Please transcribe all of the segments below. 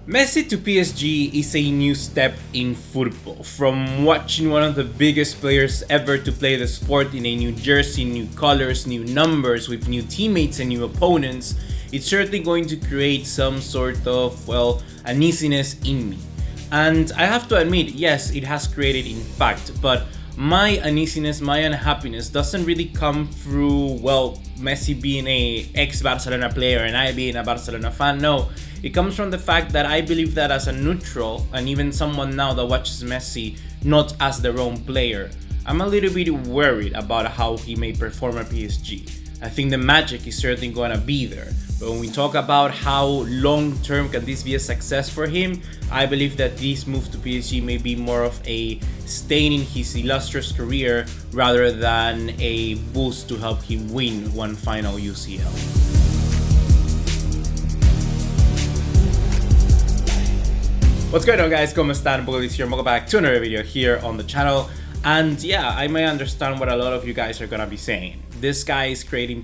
Messi to PSG is a new step in football. From watching one of the biggest players ever to play the sport in a new jersey, new colors, new numbers, with new teammates and new opponents, it's certainly going to create some sort of, uneasiness in me. And I have to admit, yes, it has created in fact, but my uneasiness, my unhappiness doesn't really come through, Messi being a ex-Barcelona player and I being a Barcelona fan. No, it comes from the fact that I believe that as a neutral, and even someone now that watches Messi not as their own player, I'm a little bit worried about how he may perform at PSG. I think the magic is certainly going to be there. But when we talk about how long term can this be a success for him, I believe that this move to PSG may be more of a stain in his illustrious career rather than a boost to help him win one final UCL. What's going on, guys? ¿Cómo están? BugaLuis here. Welcome back to another video here on the channel. And yeah, I may understand what a lot of you guys are gonna be saying. This guy is creating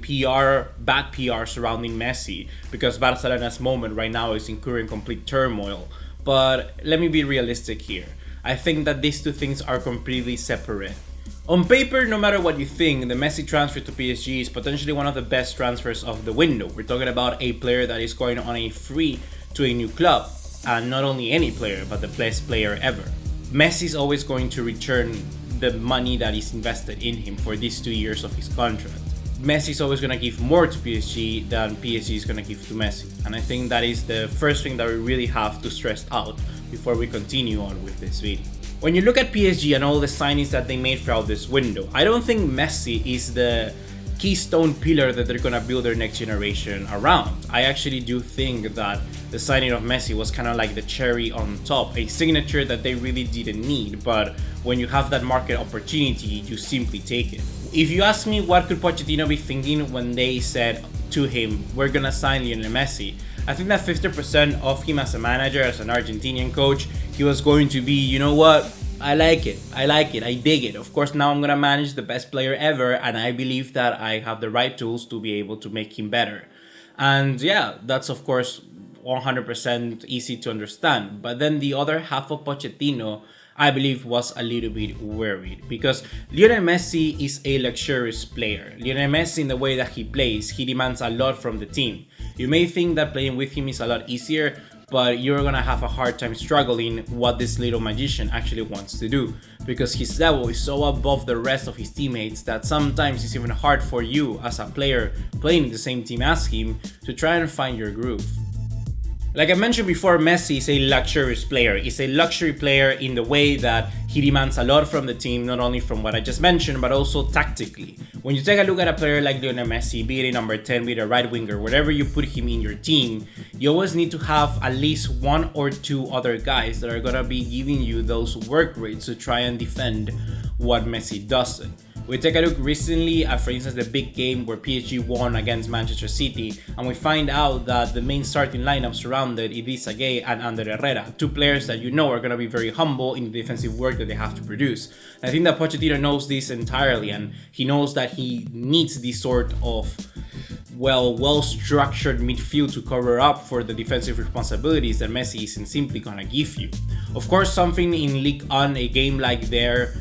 bad PR surrounding Messi because Barcelona's moment right now is incurring complete turmoil. But let me be realistic here. I think that these two things are completely separate. On paper, no matter what you think, the Messi transfer to PSG is potentially one of the best transfers of the window. We're talking about a player that is going on a free to a new club. And not only any player, but the best player ever. Messi is always going to return the money that is invested in him for these 2 years of his contract. Messi is always going to give more to PSG than PSG is going to give to Messi. And I think that is the first thing that we really have to stress out before we continue on with this video. When you look at PSG and all the signings that they made throughout this window, I don't think Messi is the keystone pillar that they're gonna build their next generation around. I actually do think that the signing of Messi was kind of like the cherry on top, a signature that they really didn't need, but when you have that market opportunity, you simply take it. If you ask me what could Pochettino be thinking when they said to him, we're gonna sign Lionel Messi, I think that 50% of him as a manager, as an Argentinian coach, he was going to be, you know what, I like it, I dig it. Of course, now I'm gonna manage the best player ever, and I believe that I have the right tools to be able to make him better. And yeah, that's of course 100% easy to understand. But then the other half of Pochettino, I believe, was a little bit worried because Lionel Messi is a luxurious player. Lionel Messi, in the way that he plays, he demands a lot from the team. You may think that playing with him is a lot easier, but you're gonna have a hard time struggling what this little magician actually wants to do because his level is so above the rest of his teammates that sometimes it's even hard for you as a player playing in the same team as him to try and find your groove. Like I mentioned before, Messi is a luxurious player. He's a luxury player in the way that he demands a lot from the team, not only from what I just mentioned, but also tactically. When you take a look at a player like Lionel Messi, be it a number 10, be it a right winger, whatever you put him in your team, you always need to have at least one or two other guys that are gonna be giving you those work rates to try and defend what Messi doesn't. We take a look recently at, for instance, the big game where PSG won against Manchester City, and we find out that the main starting lineup surrounded Idrissa Gueye and Ander Herrera, two players that you know are going to be very humble in the defensive work that they have to produce. And I think that Pochettino knows this entirely, and he knows that he needs this sort of well-structured midfield to cover up for the defensive responsibilities that Messi isn't simply going to give you. Of course, something in Ligue 1, a game like there,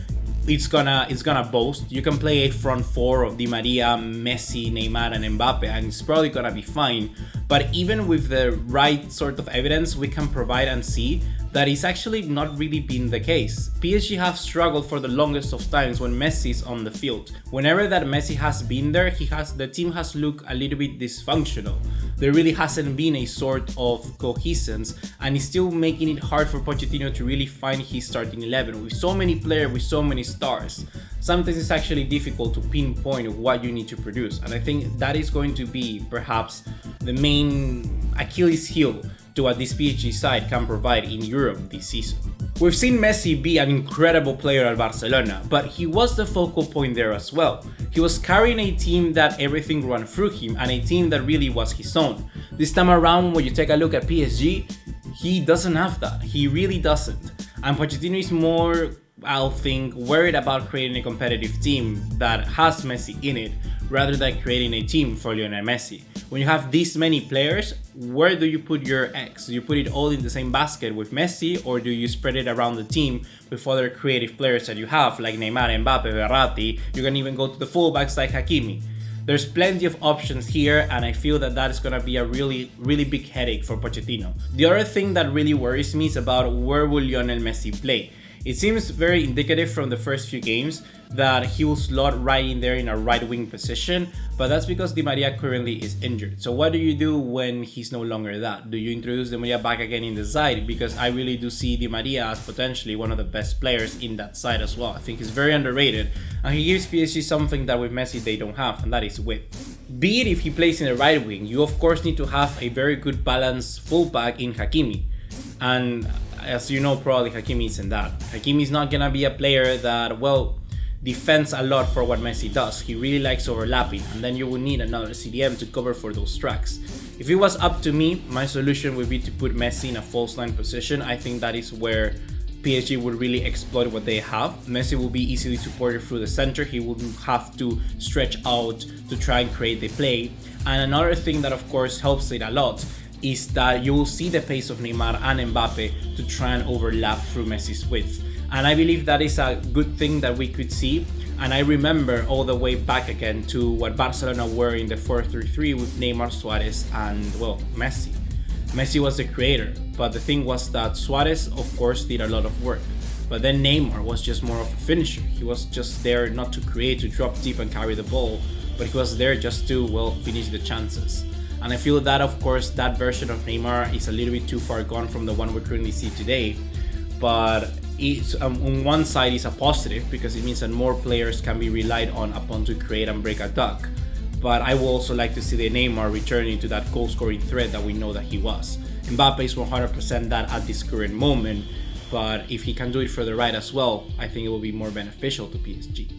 it's gonna boast. You can play a front four of Di Maria, Messi, Neymar, and MBAPPE, and it's probably gonna be fine. But even with the right sort of evidence, we can provide and see that it's actually not really been the case. PSG have struggled for the longest of times when Messi is on the field. Whenever that Messi has been there, the team has looked a little bit dysfunctional. There really hasn't been a sort of cohesion, and it's still making it hard for Pochettino to really find his starting 11. With so many players, with so many stars, sometimes it's actually difficult to pinpoint what you need to produce. And I think that is going to be perhaps the main Achilles heel to what this PSG side can provide in Europe this season. We've seen Messi be an incredible player at Barcelona, but he was the focal point there as well. He was carrying a team that everything ran through him and a team that really was his own. This time around, when you take a look at PSG, he doesn't have that. He really doesn't. And Pochettino is more, I think, worried about creating a competitive team that has Messi in it rather than creating a team for Lionel Messi. when you have this many players, where do you put your eggs? Do you put it all in the same basket with Messi, or do you spread it around the team with other creative players that you have, like Neymar, Mbappe, Verratti? You can even go to the fullbacks like Hakimi. There's plenty of options here, and I feel that is going to be a really big headache for Pochettino. The other thing that really worries me is about where will Lionel Messi play. It seems very indicative from the first few games that he will slot right in there in a right wing position, but that's because Di Maria currently is injured. So what do you do when he's no longer that? Do you introduce Di Maria back again in the side? Because I really do see Di Maria as potentially one of the best players in that side as well. I think he's very underrated, and he gives PSG something that with Messi they don't have, and that is width. Be it if he plays in the right wing, you of course need to have a very good balanced fullback in Hakimi. And as you know, probably Hakimi isn't that. Hakimi is not gonna be a player that, well, defends a lot for what Messi does. He really likes overlapping, and then you will need another CDM to cover for those tracks. If it was up to me, my solution would be to put Messi in a false nine position. I think that is where PSG would really exploit what they have. Messi will be easily supported through the center. He wouldn't have to stretch out to try and create the play. And another thing that of course helps it a lot is that you will see the pace of Neymar and Mbappe to try and overlap through Messi's width. And I believe that is a good thing that we could see. And I remember all the way back again to what Barcelona were in the 4-3-3 with Neymar, Suarez, and, well, Messi. Messi was the creator, but the thing was that Suarez, of course, did a lot of work. But then Neymar was just more of a finisher. He was just there not to create, to drop deep and carry the ball, but he was there just to, well, finish the chances. And I feel that, of course, that version of Neymar is a little bit too far gone from the one we currently see today. But it's, on one side, it's a positive because it means that more players can be relied on upon to create and break a duck. But I would also like to see the Neymar returning to that goal-scoring threat that we know that he was. Mbappe is 100% that at this current moment, but if he can do it for the right as well, I think it will be more beneficial to PSG.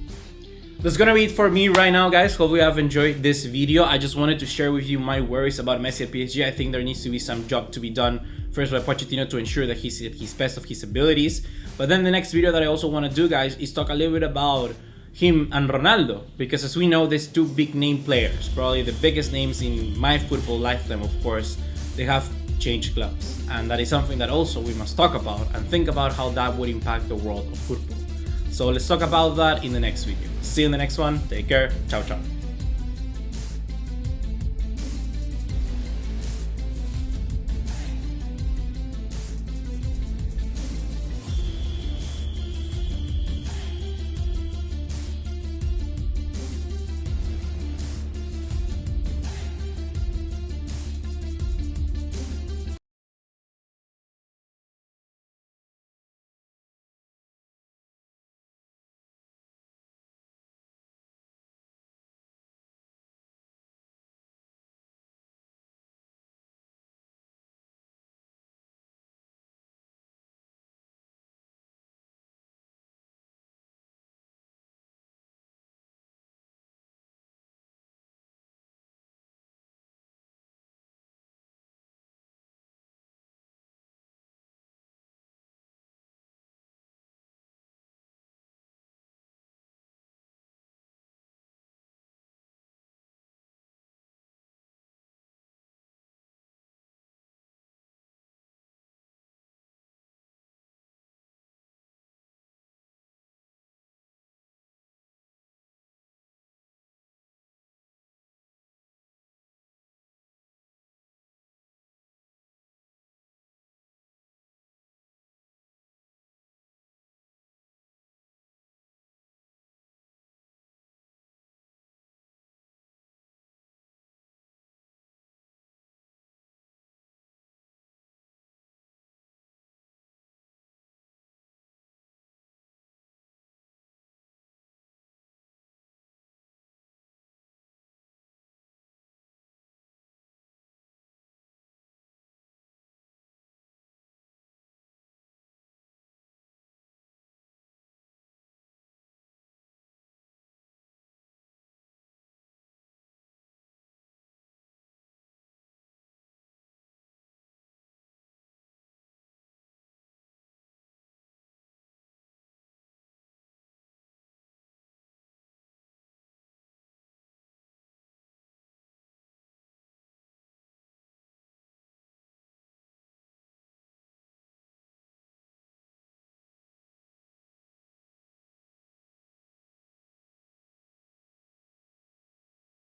That's gonna be it for me right now, guys. Hope you have enjoyed this video. I just wanted to share with you my worries about Messi at PSG. I think there needs to be some job to be done first by Pochettino to ensure that he's at his best of his abilities. But then the next video that I also want to do, guys, is talk a little bit about him and Ronaldo, because as we know, there's two big name players, probably the biggest names in my football lifetime, of course. They have changed clubs, and that is something that also we must talk about and think about how that would impact the world of football. So let's talk about that in the next video. See you in the next one. Take care. Ciao, ciao.